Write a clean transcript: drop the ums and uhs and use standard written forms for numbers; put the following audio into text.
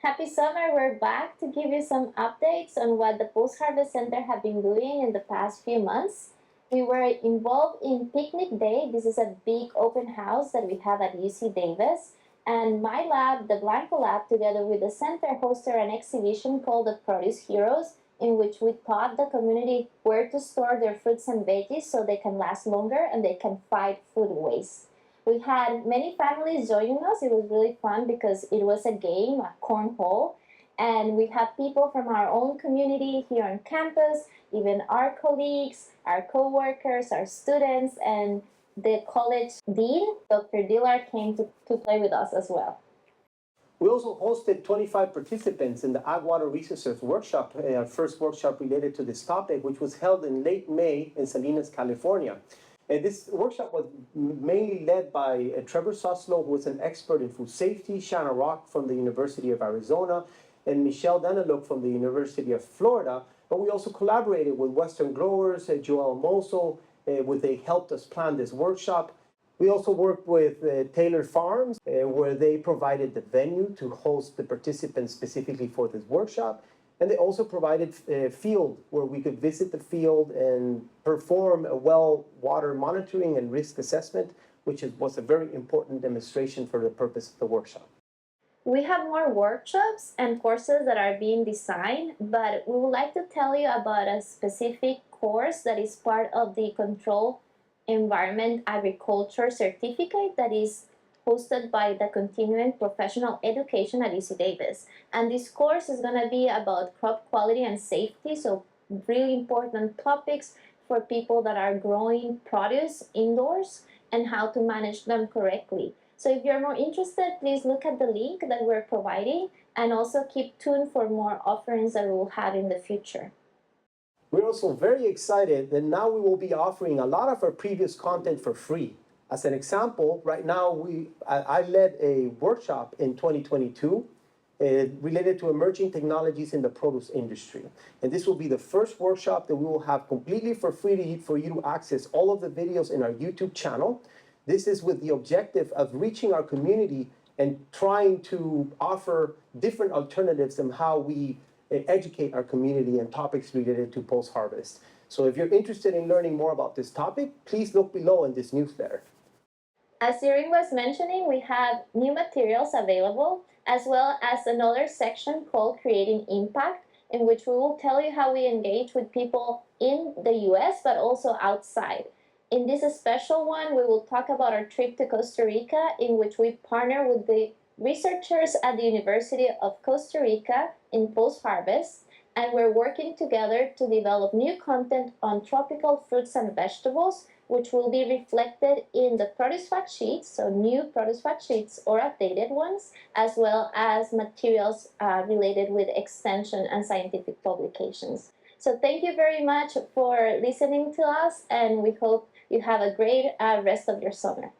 Happy summer! We're back to give you some updates on what the Post-Harvest Center have been doing in the past few months. We were involved in Picnic Day. This is a big open house that we have at UC Davis. And my lab, the Blanco Lab, together with the center, hosted an exhibition called the Produce Heroes, in which we taught the community where to store their fruits and veggies so they can last longer and they can fight food waste. We had many families joining us. It was really fun because it was a game, a cornhole, and we had people from our own community here on campus, even our colleagues, our co-workers, our students, and the college dean, Dr. Dillard, came to play with us as well. We also hosted 25 participants in the Ag Water Resources Workshop, our first workshop related to this topic, which was held in late May in Salinas, California. And this workshop was mainly led by Trevor Suslow, who was an expert in food safety, Channah Rock from the University of Arizona, and Michelle Danyluk from the University of Florida. But we also collaborated with Western Growers, Joel Moso, they helped us plan this workshop. We also worked with Taylor Farms, where they provided the venue to host the participants specifically for this workshop. And they also provided a field where we could visit the field and perform a well water monitoring and risk assessment, which was a very important demonstration for the purpose of the workshop. We have more workshops and courses that are being designed, but we would like to tell you about a specific course that is part of the Control Environment Agriculture Certificate that is hosted by the Continuing Professional Education at UC Davis. And this course is going to be about crop quality and safety, so really important topics for people that are growing produce indoors and how to manage them correctly. So if you're more interested, please look at the link that we're providing and also keep tuned for more offerings that we will have in the future. We're also very excited that now we will be offering a lot of our previous content for free. As an example, right now I led a workshop in 2022 related to emerging technologies in the produce industry. And this will be the first workshop that we will have completely for free for you to access all of the videos in our YouTube channel. This is with the objective of reaching our community and trying to offer different alternatives on how we educate our community on topics related to post-harvest. So if you're interested in learning more about this topic, please look below in this newsletter. As Irene was mentioning, we have new materials available, as well as another section called Creating Impact, in which we will tell you how we engage with people in the US, but also outside. In this special one, we will talk about our trip to Costa Rica, in which we partner with the researchers at the University of Costa Rica in Postharvest, and we're working together to develop new content on tropical fruits and vegetables, which will be reflected in the produce fact sheets, so new produce fact sheets or updated ones, as well as materials related with extension and scientific publications. So thank you very much for listening to us, and we hope you have a great rest of your summer.